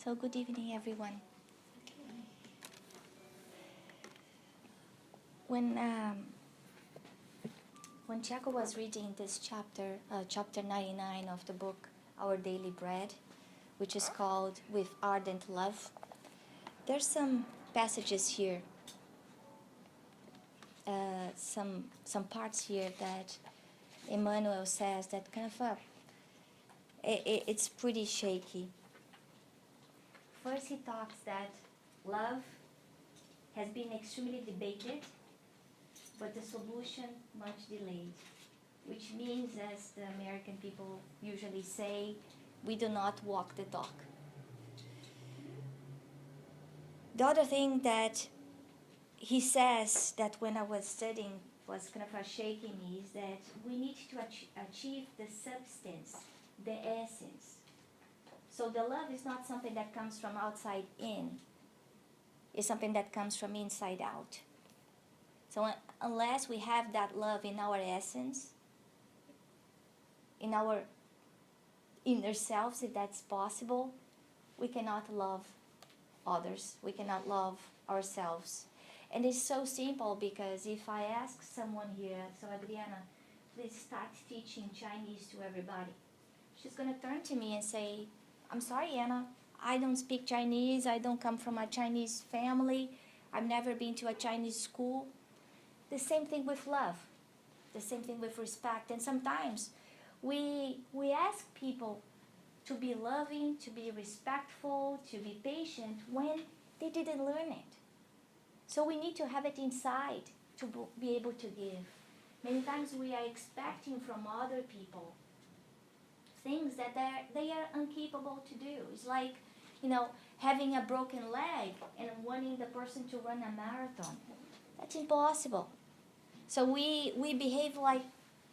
So good evening, everyone. When when Chaco was reading this chapter 99 of the book Our Daily Bread, which is called With Ardent Love, there's some passages here, some parts here that Emmanuel says that kind of it's pretty shaky. First, he talks that love has been extremely debated, but the solution much delayed, which means, as the American people usually say, we do not walk the talk. The other thing that he says that when I was studying was kind of shaking me is that we need to achieve the substance, the essence. So the love is not something that comes from outside in. It's something that comes from inside out. So unless we have that love in our essence, in our inner selves, if that's possible, we cannot love others. We cannot love ourselves. And it's so simple because if I ask someone here, so Adriana, please start teaching Chinese to everybody. She's going to turn to me and say, I'm sorry, Anna, I don't speak Chinese. I don't come from a Chinese family. I've never been to a Chinese school. The same thing with love. The same thing with respect. And sometimes we ask people to be loving, to be respectful, to be patient when they didn't learn it. So we need to have it inside to be able to give. Many times we are expecting from other people things that they are incapable to do. It's like, having a broken leg and wanting the person to run a marathon. That's impossible. So we behave like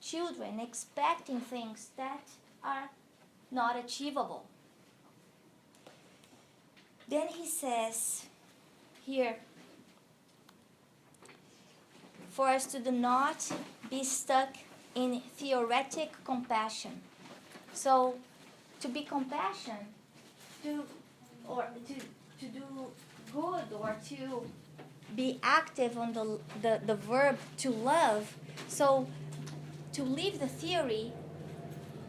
children, expecting things that are not achievable. Then he says here, for us to do not be stuck in theoretic compassion. So to be compassion, to do good, or to be active on the verb to love. So to leave the theory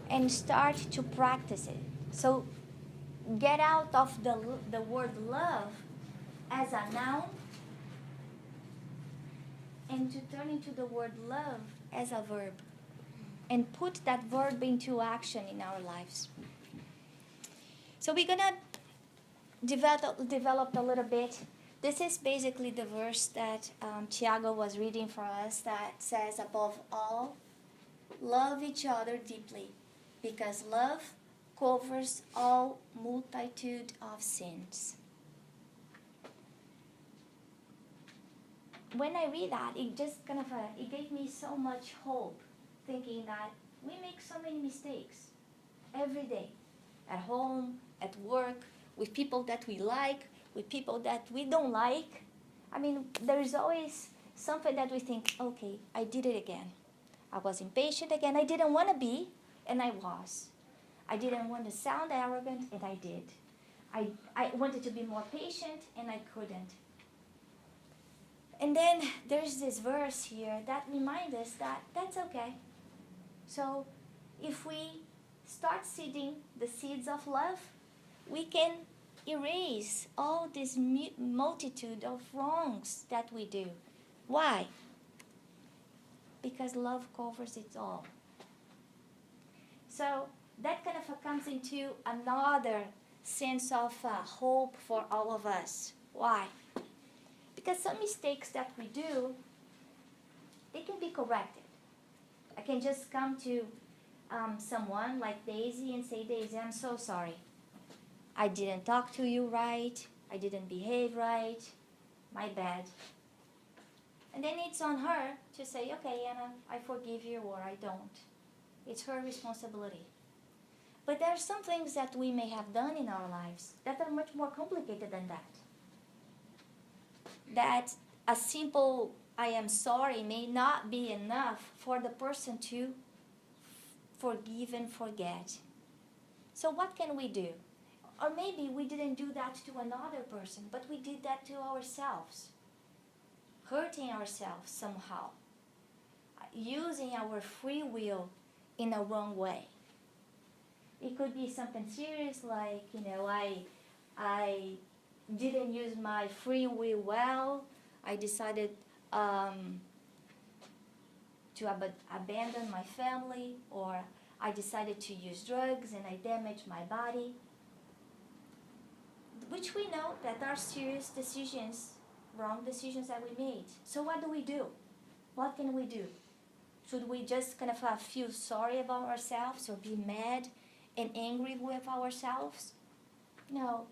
and start to practice it. So get out of the word love as a noun and to turn into the word love as a verb and put that verb into action in our lives. So we're going to develop a little bit. This is basically the verse that Tiago was reading for us that says, above all, love each other deeply, because love covers all multitude of sins. When I read that, it just it gave me so much hope, thinking that we make so many mistakes every day, at home, at work, with people that we like, with people that we don't like. I mean, there is always something that we think, okay, I did it again. I was impatient again. I didn't want to be, and I was. I didn't want to sound arrogant, and I did. I wanted to be more patient, and I couldn't. And then there's this verse here that reminds us that that's okay. So if we start seeding the seeds of love, we can erase all this multitude of wrongs that we do. Why? Because love covers it all. So that kind of comes into another sense of hope for all of us. Why? Because some mistakes that we do, they can be corrected. I can just come to someone like Daisy and say, Daisy, I'm so sorry. I didn't talk to you right. I didn't behave right. My bad. And then it's on her to say, okay, Anna, I forgive you, or I don't. It's her responsibility. But there are some things that we may have done in our lives that are much more complicated than that. That a simple I am sorry may not be enough for the person to forgive and forget. So what can we do? Or maybe we didn't do that to another person, but we did that to ourselves, hurting ourselves somehow, using our free will in a wrong way. It could be something serious like, I didn't use my free will well. I decided to abandon my family, or I decided to use drugs and I damaged my body, which we know that are serious decisions, wrong decisions that we made. So what do? What can we do? Should we just kind of feel sorry about ourselves or be mad and angry with ourselves? No,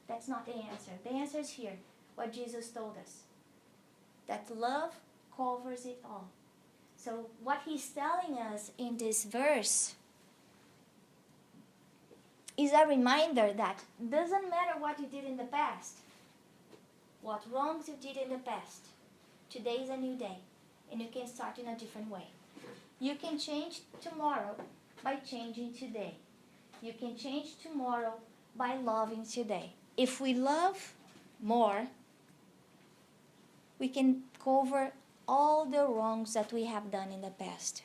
that's not the answer. The answer is here, what Jesus told us, that love covers it all. So what he's telling us in this verse is a reminder that doesn't matter what you did in the past, what wrongs you did in the past. Today is a new day, and you can start in a different way. You can change tomorrow by changing today. You can change tomorrow by loving today. If we love more, we can cover all the wrongs that we have done in the past.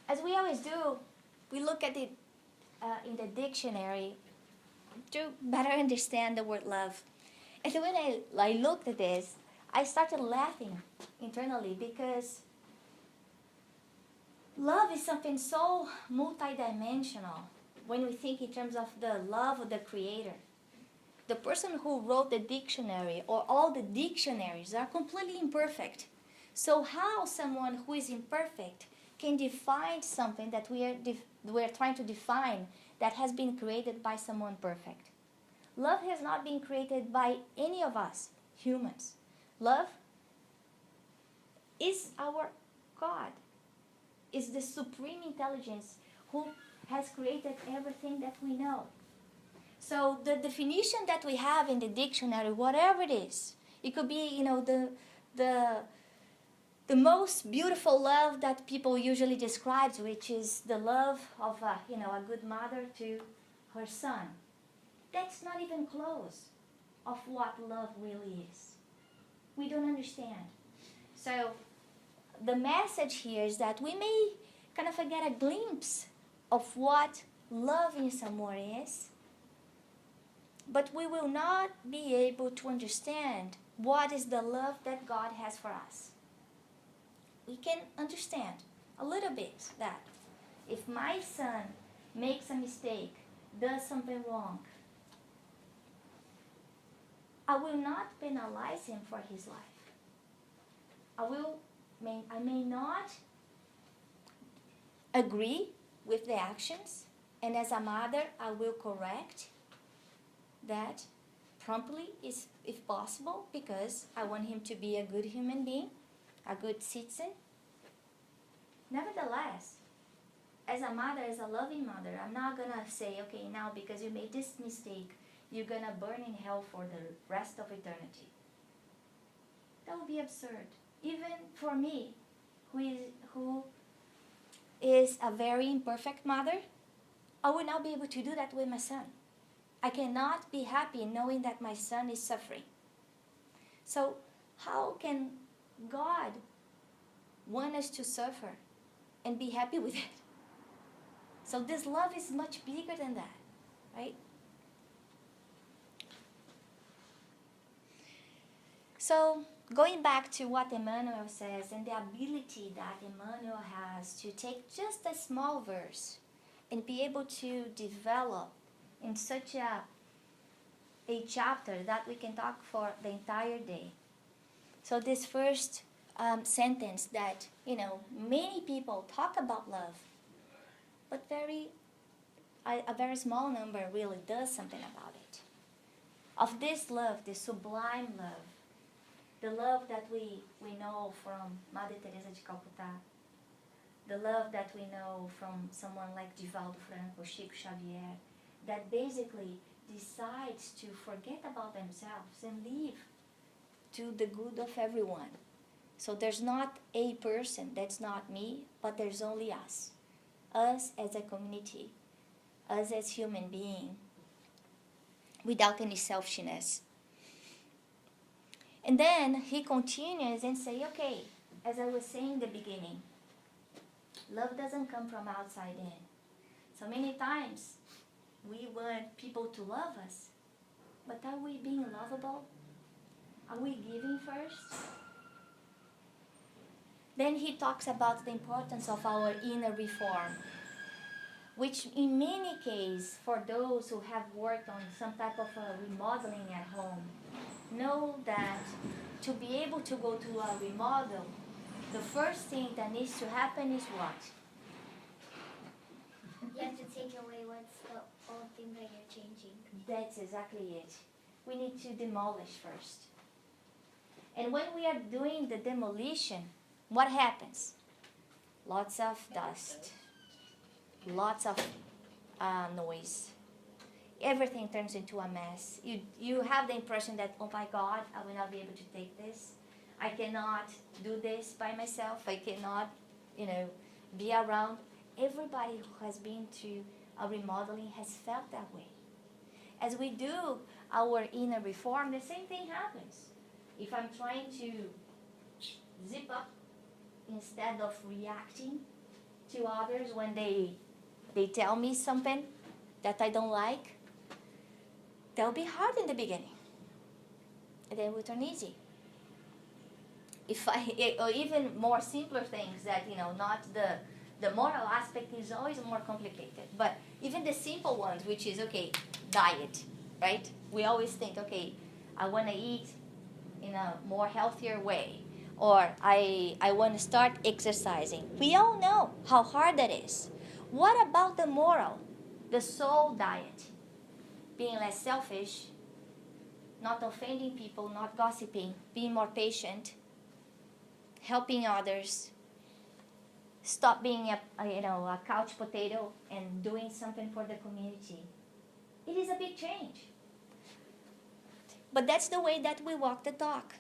As we always do, we look at it in the dictionary to better understand the word love. And when I looked at this, I started laughing internally, because love is something so multidimensional when we think in terms of the love of the Creator. The person who wrote the dictionary, or all the dictionaries, are completely imperfect. So how someone who is imperfect can define something that we are trying to define, that has been created by someone perfect? Love has not been created by any of us humans. Love is our God, is the supreme intelligence who has created everything that we know. So the definition that we have in the dictionary, whatever it is, it could be, the most beautiful love that people usually describe, which is the love of a good mother to her son. That's not even close of what love really is. We don't understand. So the message here is that we may kind of get a glimpse of what loving someone is, but we will not be able to understand what is the love that God has for us. We can understand a little bit that if my son makes a mistake, does something wrong, I will not penalize him for his life. I may not agree with the actions, and as a mother, I will correct that promptly, if possible, because I want him to be a good human being, a good citizen. Nevertheless, as a mother, as a loving mother, I'm not going to say, okay, now because you made this mistake, you're going to burn in hell for the rest of eternity. That would be absurd. Even for me, who is a very imperfect mother, I would not be able to do that with my son. I cannot be happy knowing that my son is suffering. So how can God want us to suffer and be happy with it? So this love is much bigger than that, right? So going back to what Emmanuel says, and the ability that Emmanuel has to take just a small verse and be able to develop in such a chapter that we can talk for the entire day. So this first sentence that, many people talk about love, but a very small number really does something about it. Of this love, this sublime love, the love that we know from Mother Teresa de Calcutá, the love that we know from someone like Divaldo Franco, Chico Xavier, that basically decides to forget about themselves and live to the good of everyone. So there's not a person, that's not me, but there's only us us as a community, us as human beings, without any selfishness. And then he continues and say, okay, as I was saying in the beginning, love doesn't come from outside in. So many times we want people to love us, but are we being lovable? Are we giving first? Then he talks about the importance of our inner reform, which in many cases, for those who have worked on some type of remodeling at home, know that to be able to go to a remodel, the first thing that needs to happen is what? You have to take away what's the old thing that you're changing. That's exactly it. We need to demolish first. And when we are doing the demolition, what happens? Lots of dust, lots of noise. Everything turns into a mess. You have the impression that, oh my God, I will not be able to take this. I cannot do this by myself. I cannot, be around. Everybody who has been to a remodeling has felt that way. As we do our inner reform, the same thing happens. If I'm trying to zip up instead of reacting to others when they tell me something that I don't like, they'll be hard in the beginning. And then it will turn easy. Or even more simpler things that, not the moral aspect is always more complicated. But even the simple ones, which is, okay, diet, right? We always think, okay, I want to eat in a more healthier way. Or I want to start exercising. We all know how hard that is. What about the moral, the soul diet? Being less selfish, not offending people, not gossiping, being more patient, helping others, stop being a couch potato and doing something for the community. It is a big change. But that's the way that we walk the talk.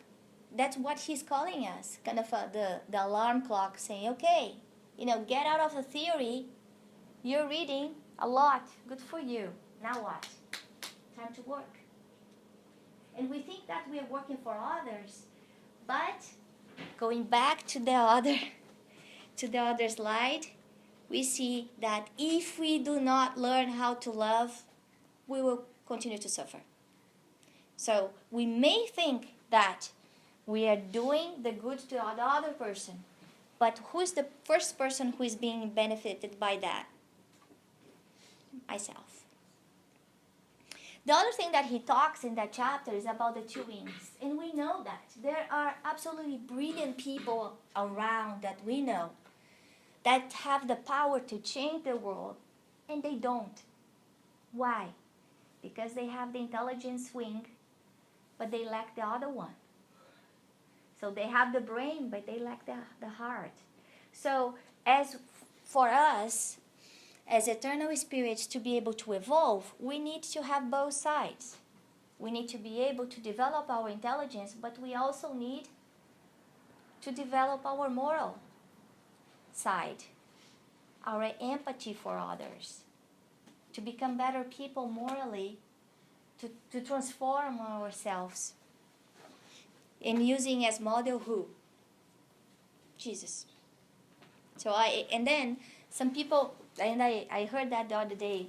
That's what he's calling us, kind of the alarm clock saying, okay, get out of the theory. You're reading a lot. Good for you. Now what? Time to work. And we think that we are working for others, but going back to the other slide, we see that if we do not learn how to love, we will continue to suffer. So we may think that we are doing the good to the other person, but who's the first person who is being benefited by that? Myself. The other thing that he talks in that chapter is about the two wings. And we know that there are absolutely brilliant people around that we know that have the power to change the world, and they don't. Why? Because they have the intelligence wing, but they lack the other one. So they have the brain, but they lack the heart. So as for us, as eternal spirits, to be able to evolve, we need to have both sides. We need to be able to develop our intelligence, but we also need to develop our moral side, our empathy for others, to become better people morally, to transform ourselves. And using as model who? Jesus. And then some people, and I heard that the other day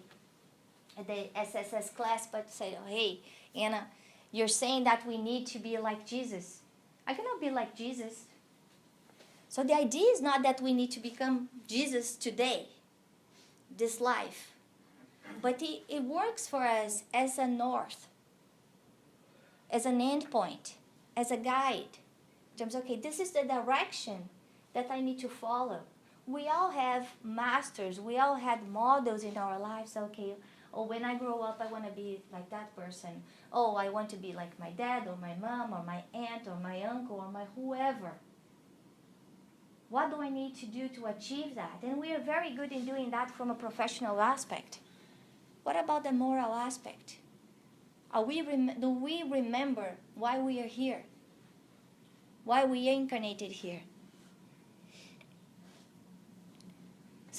at the SSS class, but say, oh, hey, Anna, you're saying that we need to be like Jesus. I cannot be like Jesus. So the idea is not that we need to become Jesus today, this life. But it works for us as a north, as an end point, as a guide. In terms of, okay, this is the direction that I need to follow. We all have masters. We all had models in our lives. Okay, oh, when I grow up, I want to be like that person. Oh, I want to be like my dad or my mom or my aunt or my uncle or my whoever. What do I need to do to achieve that? And we are very good in doing that from a professional aspect. What about the moral aspect? Do we remember why we are here? Why we incarnated here?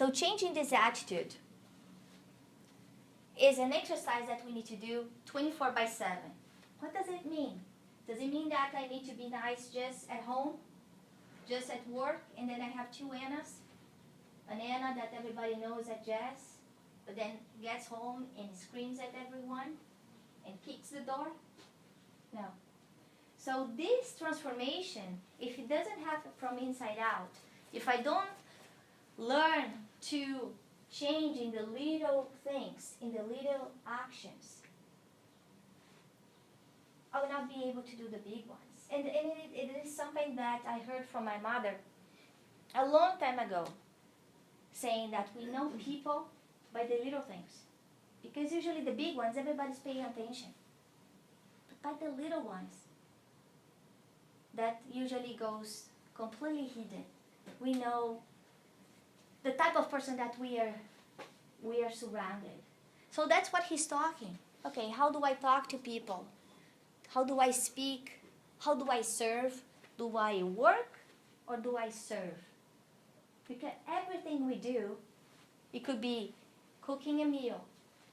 So changing this attitude is an exercise that we need to do 24/7. What does it mean? Does it mean that I need to be nice just at home, just at work, and then I have two Annas? An Anna that everybody knows at Jazz, but then gets home and screams at everyone and kicks the door? No. So this transformation, if it doesn't happen from inside out, if I don't learn to change in the little things, in the little actions, I will not be able to do the big ones. And it is something that I heard from my mother a long time ago, saying that we know people by the little things. Because usually the big ones, everybody's paying attention. But by the little ones, that usually goes completely hidden. We know the type of person that we are surrounded. So that's what he's talking. Okay, how do I talk to people? How do I speak? How do I serve? Do I work or do I serve? Because everything we do, it could be cooking a meal,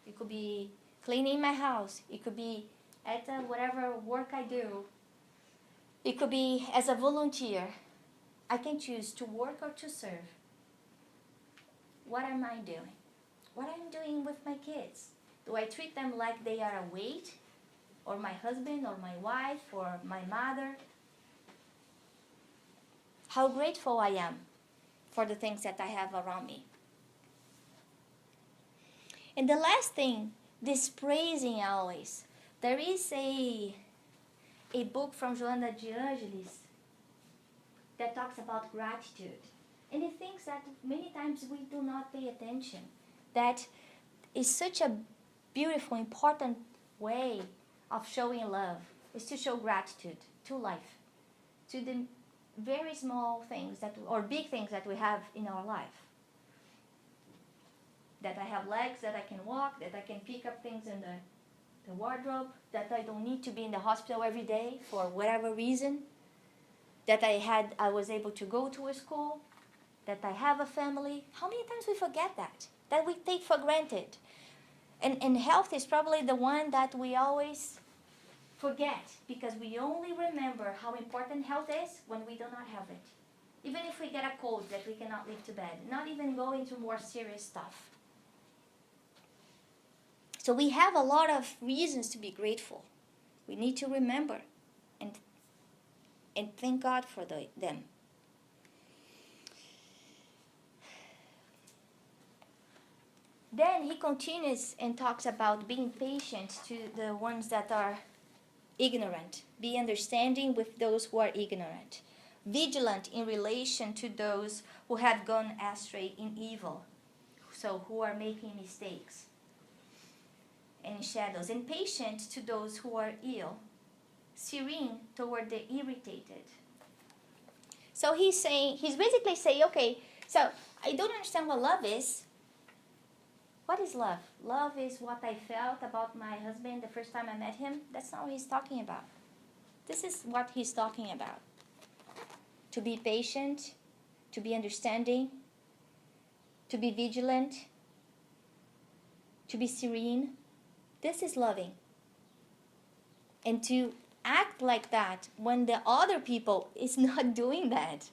it could be cleaning my house, it could be at whatever work I do, it could be as a volunteer. I can choose to work or to serve. What am I doing? What am I doing with my kids? Do I treat them like they are a weight? Or my husband, or my wife, or my mother? How grateful I am for the things that I have around me. And the last thing, this praising always. There is a book from Joanna de Angelis that talks about gratitude. And it thinks that many times we do not pay attention. That is such a beautiful, important way of showing love, is to show gratitude to life, to the very small things that, or big things that we have in our life. That I have legs, that I can walk, that I can pick up things in the wardrobe, that I don't need to be in the hospital every day for whatever reason, that I was able to go to a school, that I have a family. How many times we forget that we take for granted? And health is probably the one that we always forget, because we only remember how important health is when we do not have it. Even if we get a cold that we cannot leave to bed, not even go into more serious stuff. So we have a lot of reasons to be grateful. We need to remember and thank God for them. Then he continues and talks about being patient to the ones that are ignorant. Be understanding with those who are ignorant. Vigilant in relation to those who have gone astray in evil. So who are making mistakes and shadows. And patient to those who are ill. Serene toward the irritated. So he's basically saying, okay, so I don't understand what love is. What is love? Love is what I felt about my husband the first time I met him. That's not what he's talking about. This is what he's talking about. To be patient, to be understanding, to be vigilant, to be serene. This is loving. And to act like that when the other people is not doing that.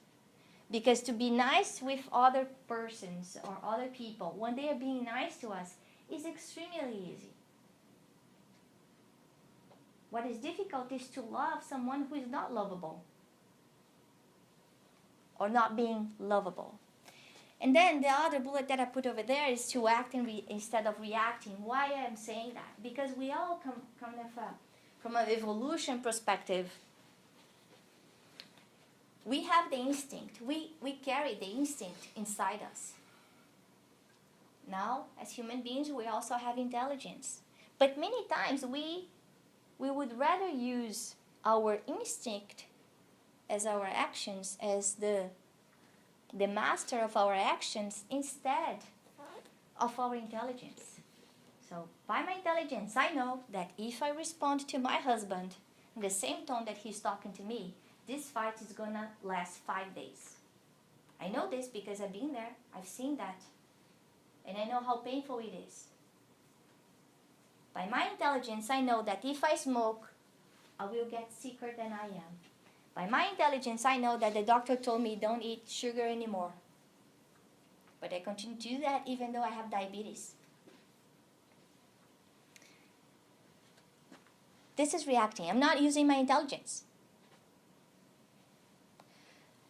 Because to be nice with other persons or other people when they are being nice to us is extremely easy. What is difficult is to love someone who is not lovable or not being lovable. And then the other bullet that I put over there is to act instead of reacting. Why I'm saying that? Because we all come from an evolution perspective. We have the instinct. We carry the instinct inside us. Now, as human beings, we also have intelligence. But many times we would rather use our instinct as our actions, as the master of our actions, instead of our intelligence. So, by my intelligence, I know that if I respond to my husband in the same tone that he's talking to me, this fight is gonna last 5 days. I know this because I've been there. I've seen that. And I know how painful it is. By my intelligence, I know that if I smoke, I will get sicker than I am. By my intelligence, I know that the doctor told me don't eat sugar anymore. But I continue to do that even though I have diabetes. This is reacting. I'm not using my intelligence.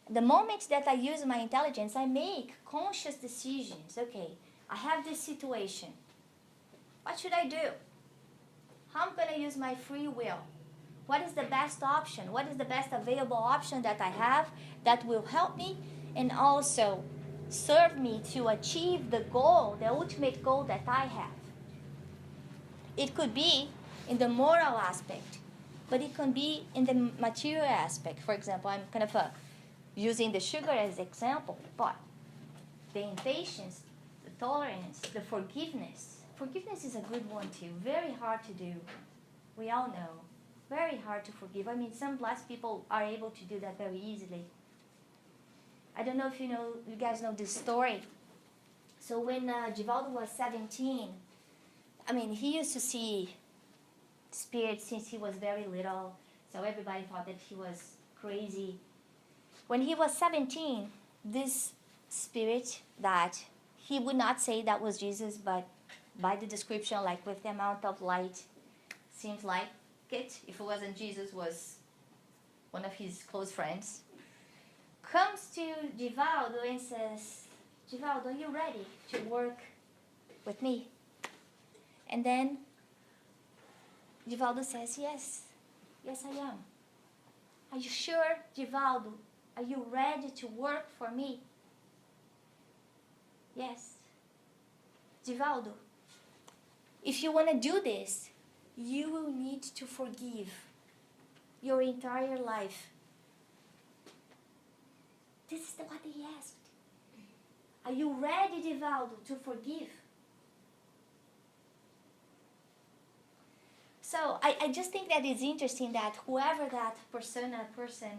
The moment that I use my intelligence, I make conscious decisions. Okay, I have this situation. What should I do? How am I going to use my free will? What is the best option? What is the best available option that I have that will help me and also serve me to achieve the goal, the ultimate goal that I have? It could be in the moral aspect, but it can be in the material aspect. For example, I'm kind of using the sugar as example, but the impatience, the tolerance, the forgiveness. Forgiveness is a good one too. Very hard to do. We all know. Very hard to forgive. I mean, some blessed people are able to do that very easily. I don't know if you guys know this story. So when Givaldo was 17, I mean, he used to see spirits since he was very little. So everybody thought that he was crazy. When he was 17, this spirit that he would not say that was Jesus, but by the description, like with the amount of light, seems like it, if it wasn't Jesus, was one of his close friends, comes to Givaldo and says, Givaldo, are you ready to work with me? And then Givaldo says, yes, I am. Are you sure, Givaldo? Are you ready to work for me? Yes. Givaldo, if you want to do this, you will need to forgive your entire life. This is what he asked. Are you ready, Givaldo, to forgive? So I just think that it's interesting that whoever that person,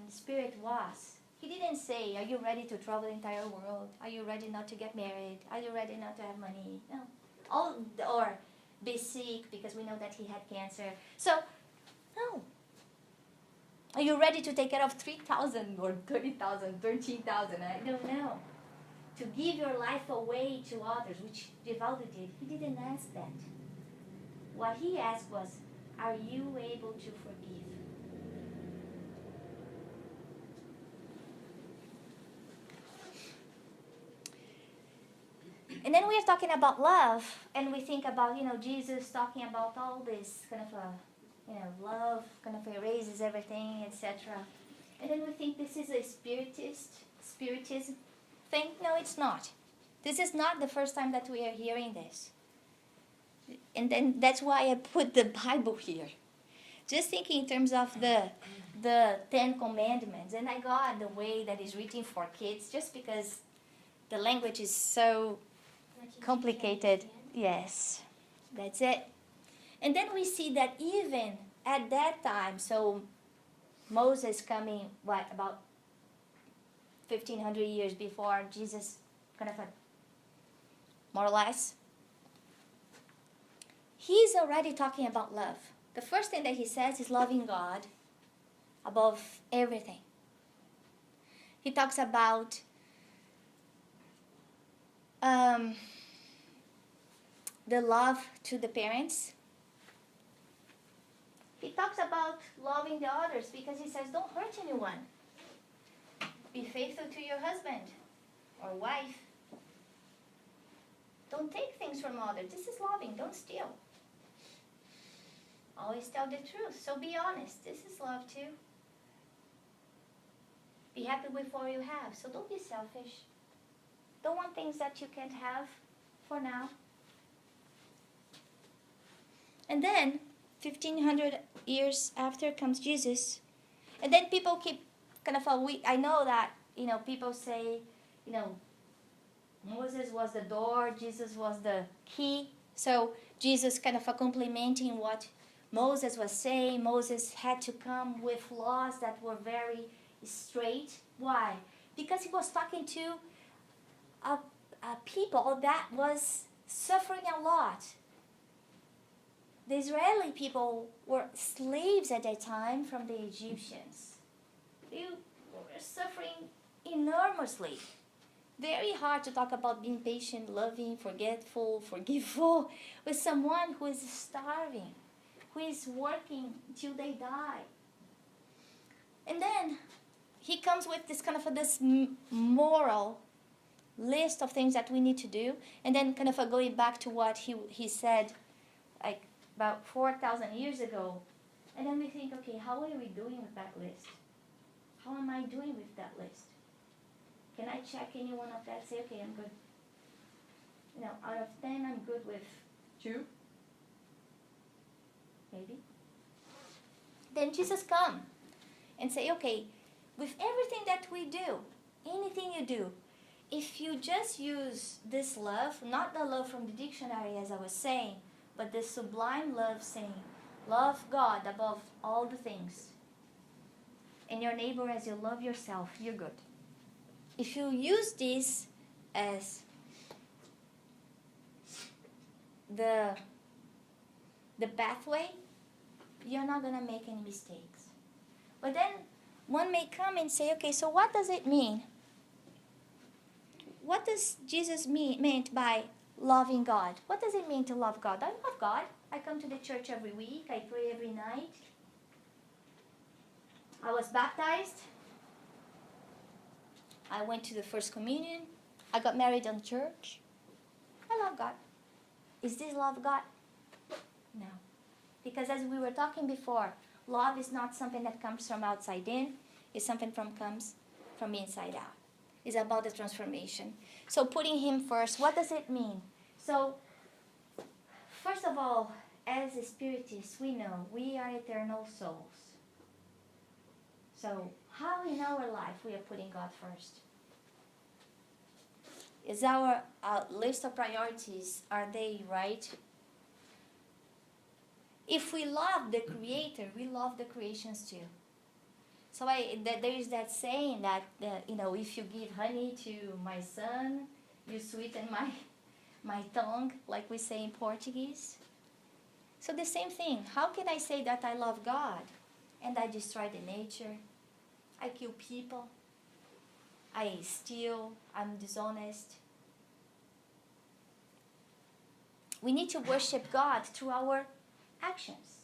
spirit was, he didn't say, are you ready to travel the entire world? Are you ready not to get married? Are you ready not to have money? No. Or be sick, because we know that he had cancer. So, no. Are you ready to take care of 3,000 or 30,000, 13,000? I don't know. To give your life away to others, which Givaldo did. He didn't ask that. What he asked was, are you able to forgive? And then we are talking about love, and we think about, Jesus talking about all this kind of love, kind of erases everything, etc. And then we think this is a spiritism thing. No, it's not. This is not the first time that we are hearing this. And then that's why I put the Bible here. Just thinking in terms of the 10 Commandments. And I got the way that is written for kids, just because the language is so complicated. Yes, that's it. And then we see that even at that time, so Moses coming, about 1,500 years before Jesus, more or less, he's already talking about love. The first thing that he says is loving God above everything. He talks about the love to the parents. He talks about loving the others, because he says, don't hurt anyone. Be faithful to your husband or wife. Don't take things from others. This is loving. Don't steal. Always tell the truth. So be honest. This is love too. Be happy with what you have. So don't be selfish. Don't want things that you can't have for now. And then 1,500 years after comes Jesus. And then people keep I know that, people say, Moses was the door, Jesus was the key. So Jesus complementing what Moses was saying. Moses had to come with laws that were very straight. Why? Because he was talking to people that was suffering a lot. The Israeli people were slaves at that time from the Egyptians. They were suffering enormously. Very hard to talk about being patient, loving, forgetful, forgiveful with someone who is starving, who is working till they die. And then he comes with this kind of this moral list of things that we need to do, and then kind of going back to what he said like about 4,000 years ago. And then we think, okay, how are we doing with that list? How am I doing with that list? Can I check any one of that? Say, okay, I'm good. Out of 10, I'm good with 2. Maybe. Then Jesus come and say, okay, with everything that we do, anything you do, if you just use this love, not the love from the dictionary as I was saying, but the sublime love saying, love God above all the things, and your neighbor as you love yourself, you're good. If you use this as the pathway, you're not going to make any mistakes. But then one may come and say, okay, so what does it mean? What does Jesus meant by loving God? What does it mean to love God? I love God. I come to the church every week. I pray every night. I was baptized. I went to the first communion. I got married in church. I love God. Is this love God? No. Because as we were talking before, love is not something that comes from outside in. It's something comes from inside out. It's about the transformation. So putting Him first, what does it mean? So, first of all, as a Spiritist, we know we are eternal souls. So, how in our life we are putting God first? Is our list of priorities, are they right? If we love the Creator, we love the creations too. So there is that saying that, if you give honey to my son, you sweeten my tongue, like we say in Portuguese. So the same thing. How can I say that I love God and I destroy the nature? I kill people. I steal. I'm dishonest. We need to worship God through our actions.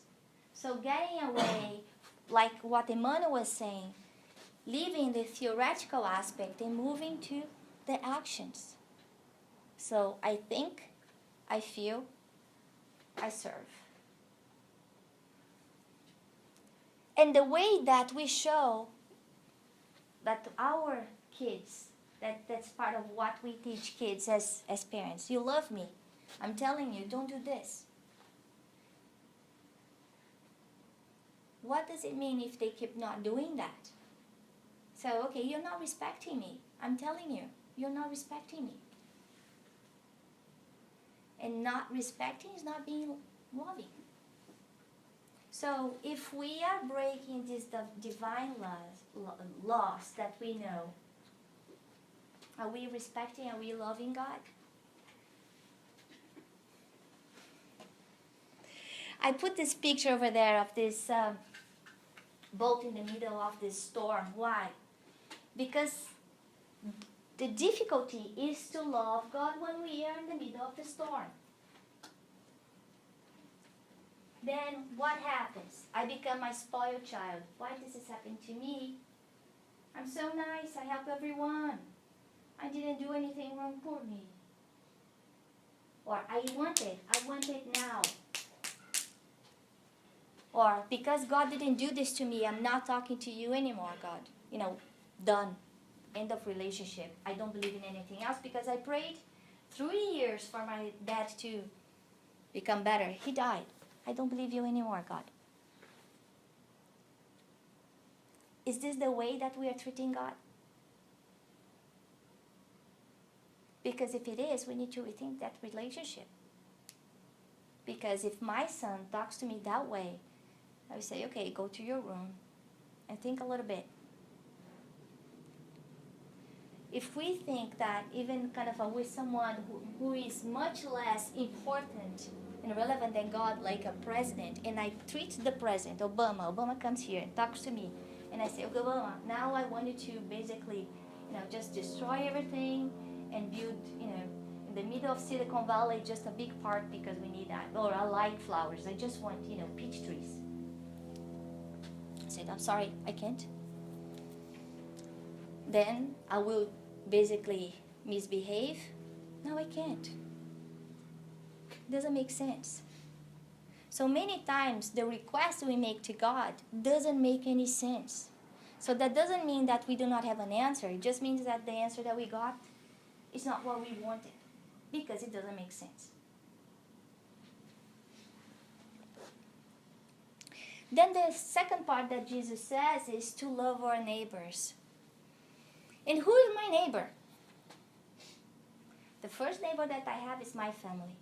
So getting away, like what Emmanuel was saying, leaving the theoretical aspect and moving to the actions. So I think, I feel, I serve. And the way that we show that our kids, that's part of what we teach kids as parents. You love me. I'm telling you, don't do this. What does it mean if they keep not doing that? So, okay, you're not respecting me. I'm telling you, you're not respecting me. And not respecting is not being loving. So, if we are breaking these divine laws that we know, are we respecting, are we loving God? I put this picture over there of this boat in the middle of this storm. Why? Because the difficulty is to love God when we are in the middle of the storm. Then what happens? I become a spoiled child. Why does this happen to me? I'm so nice. I help everyone. I didn't do anything wrong for me. Or I want it now. Or because God didn't do this to me, I'm not talking to you anymore, God. Done. End of relationship. I don't believe in anything else because I prayed 3 years for my dad to become better. He died. I don't believe you anymore, God. Is this the way that we are treating God? Because if it is, we need to rethink that relationship. Because if my son talks to me that way, I would say, okay, go to your room and think a little bit. if we think that even kind of with someone who is much less important and relevant than God, like a president, and I treat the president, Obama comes here and talks to me, and I say, okay, Obama, now I want you to basically, just destroy everything and build, in the middle of Silicon Valley, just a big park because we need that. Or I like flowers. I just want, peach trees. I said, I'm sorry, I can't. Then I will basically misbehave. No, I can't. Doesn't make sense. So many times the request we make to God doesn't make any sense. So that doesn't mean that we do not have an answer. It just means that the answer that we got is not what we wanted, because it doesn't make sense. Then the second part that Jesus says is to love our neighbors. And who is my neighbor? The first neighbor that I have is my family.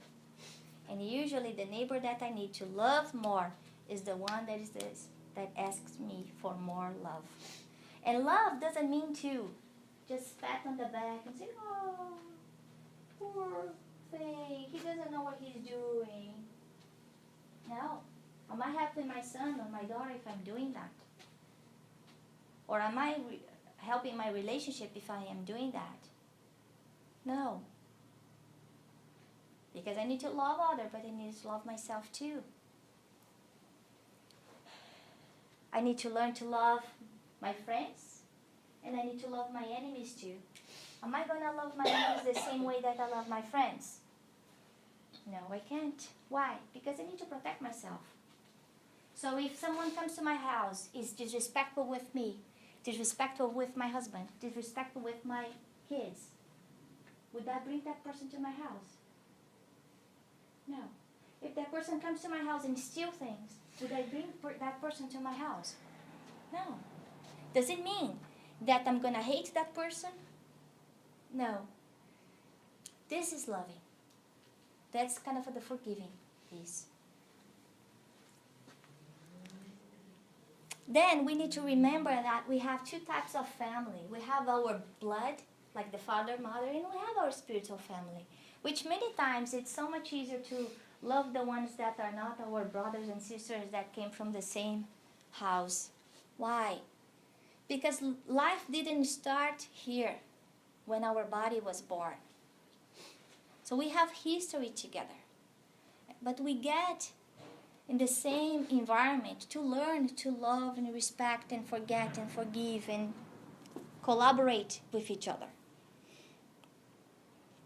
And usually the neighbor that I need to love more is the one that asks me for more love. And love doesn't mean to just pat on the back and say, oh, poor thing, he doesn't know what he's doing. No. Am I helping my son or my daughter if I'm doing that? Or am I helping my relationship if I am doing that? No. Because I need to love others, but I need to love myself too. I need to learn to love my friends, and I need to love my enemies too. Am I going to love my enemies the same way that I love my friends? No, I can't. Why? Because I need to protect myself. So if someone comes to my house, is disrespectful with me, disrespectful with my husband, disrespectful with my kids, would I bring that person to my house? No. If that person comes to my house and steals things, would I bring that person to my house? No. Does it mean that I'm going to hate that person? No. This is loving. That's kind of the forgiving piece. Then we need to remember that we have two types of family. We have our blood, like the father, mother, and we have our spiritual family, which many times it's so much easier to love the ones that are not our brothers and sisters that came from the same house. Why? Because life didn't start here when our body was born. So we have history together. But we get in the same environment to learn to love and respect and forget and forgive and collaborate with each other.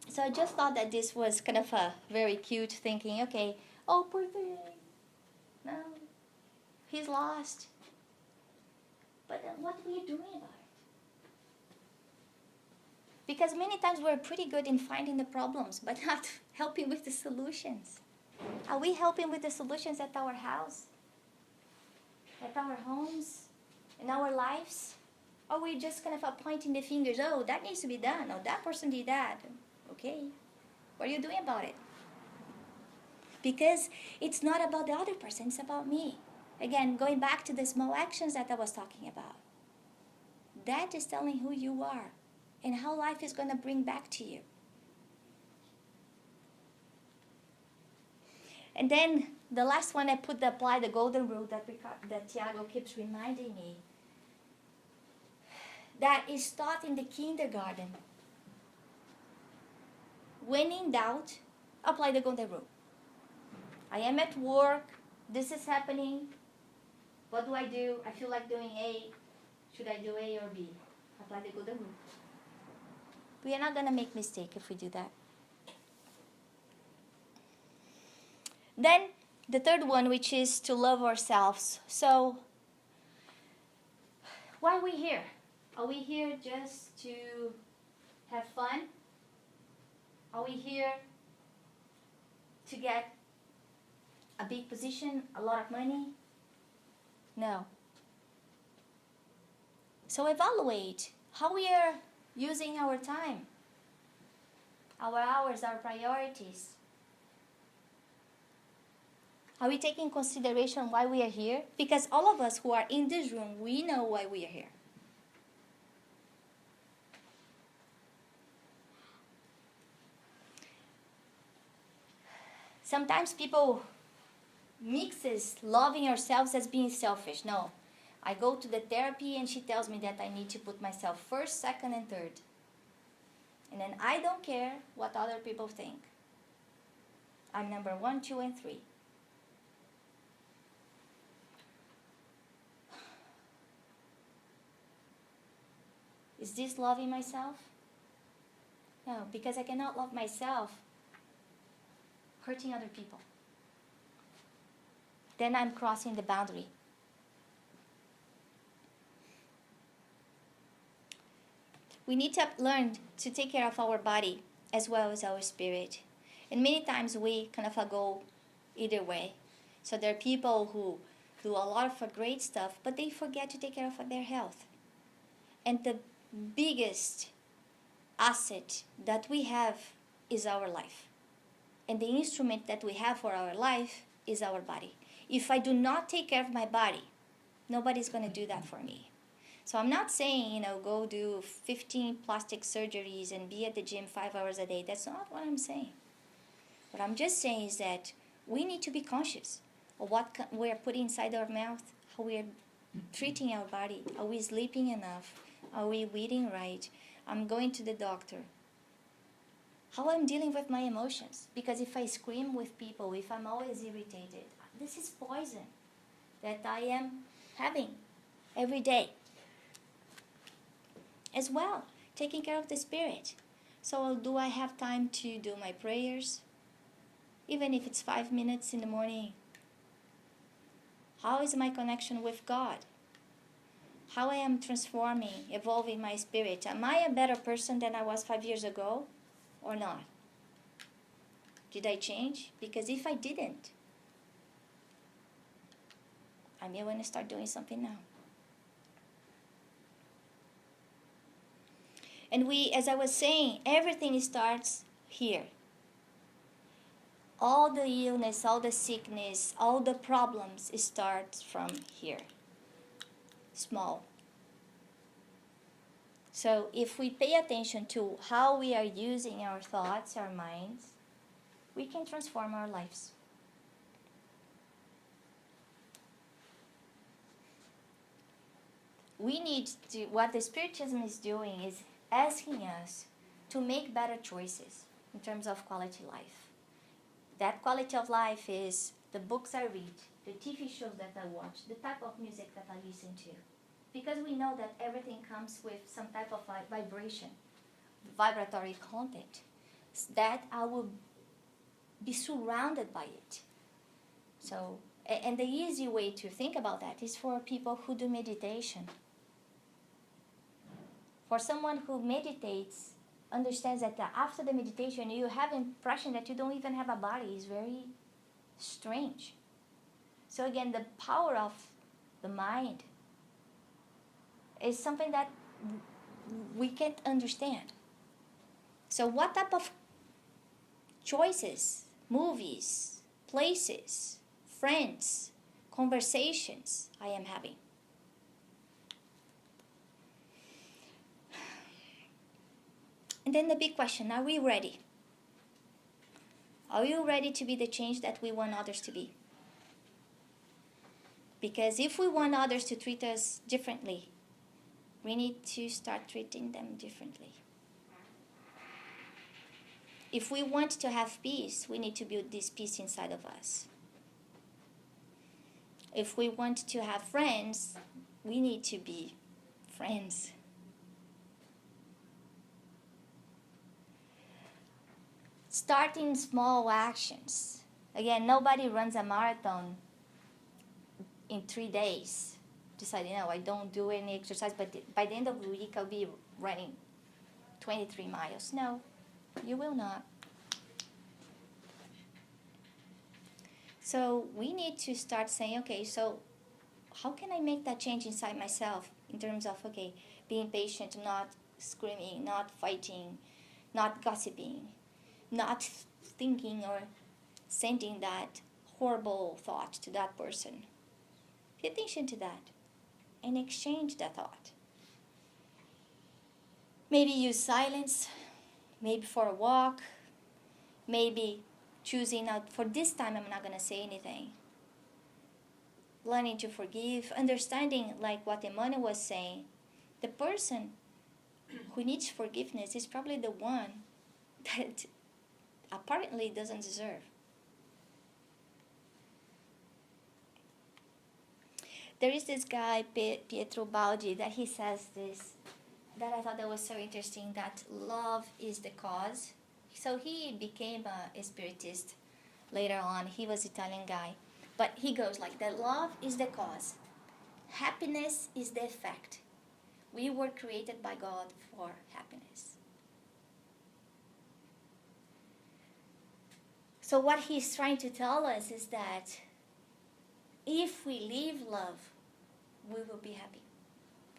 So I just thought that this was kind of a very cute thinking, okay, oh, poor thing. No, he's lost. But then what are we doing about it? Because many times we're pretty good in finding the problems, but not helping with the solutions. Are we helping with the solutions at our house? At our homes? In our lives? Or are we just kind of pointing the fingers, oh, that needs to be done, or that person did that. Okay, what are you doing about it? Because it's not about the other person, it's about me. Again, going back to the small actions that I was talking about. That is telling who you are and how life is going to bring back to you. And then the last one I apply the golden rule that Tiago keeps reminding me. That is taught in the kindergarten. When in doubt, apply the golden rule. I am at work. This is happening. What do? I feel like doing A. Should I do A or B? Apply the golden rule. We are not going to make mistake if we do that. Then the third one, which is to love ourselves. So, why are we here? Are we here just to have fun? Are we here to get a big position, a lot of money? No. So evaluate how we are using our time, our hours, our priorities. Are we taking consideration why we are here? Because all of us who are in this room, we know why we are here. Sometimes people mixes loving ourselves as being selfish. No. I go to the therapy and she tells me that I need to put myself first, second, and third. And then I don't care what other people think. I'm number 1, 2, and 3. Is this loving myself? No, because I cannot love myself hurting other people. Then I'm crossing the boundary. We need to learn to take care of our body as well as our spirit. And many times we kind of go either way. So there are people who do a lot of great stuff, but they forget to take care of their health. And the biggest asset that we have is our life. And the instrument that we have for our life is our body. If I do not take care of my body, nobody's going to do that for me. So I'm not saying, go do 15 plastic surgeries and be at the gym 5 hours a day. That's not what I'm saying. What I'm just saying is that we need to be conscious of what we're putting inside our mouth, how we're treating our body. Are we sleeping enough? Are we eating right? I'm going to the doctor. How I'm dealing with my emotions. Because if I scream with people, if I'm always irritated, this is poison that I am having every day. As well, taking care of the spirit. So do I have time to do my prayers? Even if it's 5 minutes in the morning. How is my connection with God? How I am transforming, evolving my spirit. Am I a better person than I was 5 years ago or not? Did I change? Because if I didn't, I may want to start doing something now. And as I was saying, everything starts here. All the illness, all the sickness, all the problems start from here. Small. So if we pay attention to how we are using our thoughts, our minds, we can transform our lives. We need to, what the Spiritism is doing is asking us to make better choices in terms of quality life. That quality of life is the books I read, the TV shows that I watch, the type of music that I listen to. Because we know that everything comes with some type of vibration, vibratory content, that I will be surrounded by it. So, and the easy way to think about that is for people who do meditation. For someone who meditates, understands that after the meditation, you have the impression that you don't even have a body. It's very strange. So again, the power of the mind is something that we can't understand. So what type of choices, movies, places, friends, conversations I am having? And then the big question, are we ready? Are you ready to be the change that we want others to be? Because if we want others to treat us differently, we need to start treating them differently. If we want to have peace, we need to build this peace inside of us. If we want to have friends, we need to be friends. Starting small actions. Again, nobody runs a marathon in 3 days. Deciding, I don't do any exercise, but by the end of the week, I'll be running 23 miles. No, you will not. So we need to start saying, okay, so how can I make that change inside myself in terms of, being patient, not screaming, not fighting, not gossiping, not thinking or sending that horrible thought to that person. Pay attention to that and exchange that thought. Maybe use silence, maybe for a walk, maybe choosing out, for this time I'm not going to say anything. Learning to forgive, understanding, like what Emmanuel was saying, the person who needs forgiveness is probably the one that apparently doesn't deserve. There is this guy, Pietro Baldi, that he says this, that I thought that was so interesting, that love is the cause. So he became a spiritist later on. He was an Italian guy. But he goes like that: love is the cause. Happiness is the effect. We were created by God for happiness. So what he's trying to tell us is that if we live love, we will be happy.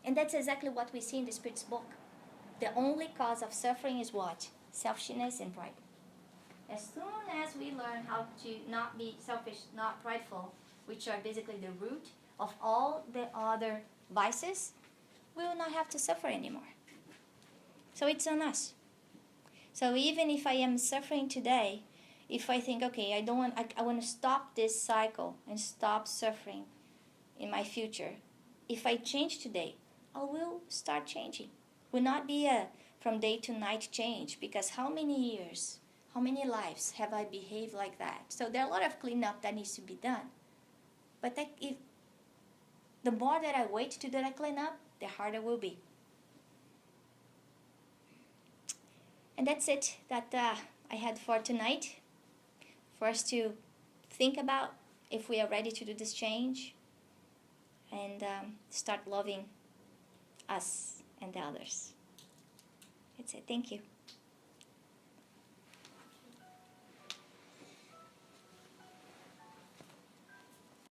And that's exactly what we see in the Spirit's book. The only cause of suffering is what? Selfishness and pride. As soon as we learn how to not be selfish, not prideful, which are basically the root of all the other vices, we will not have to suffer anymore. So it's on us. So even if I am suffering today, if I think, okay, I want to stop this cycle and stop suffering in my future, if I change today, I will start changing. Will not be a from day to night change, because how many years, how many lives have I behaved like that? So there are a lot of cleanup that needs to be done. But if the more that I wait to do that cleanup, the harder it will be. And that's it that I had for tonight. For us to think about if we are ready to do this change and start loving us and the others. That's it. Thank you.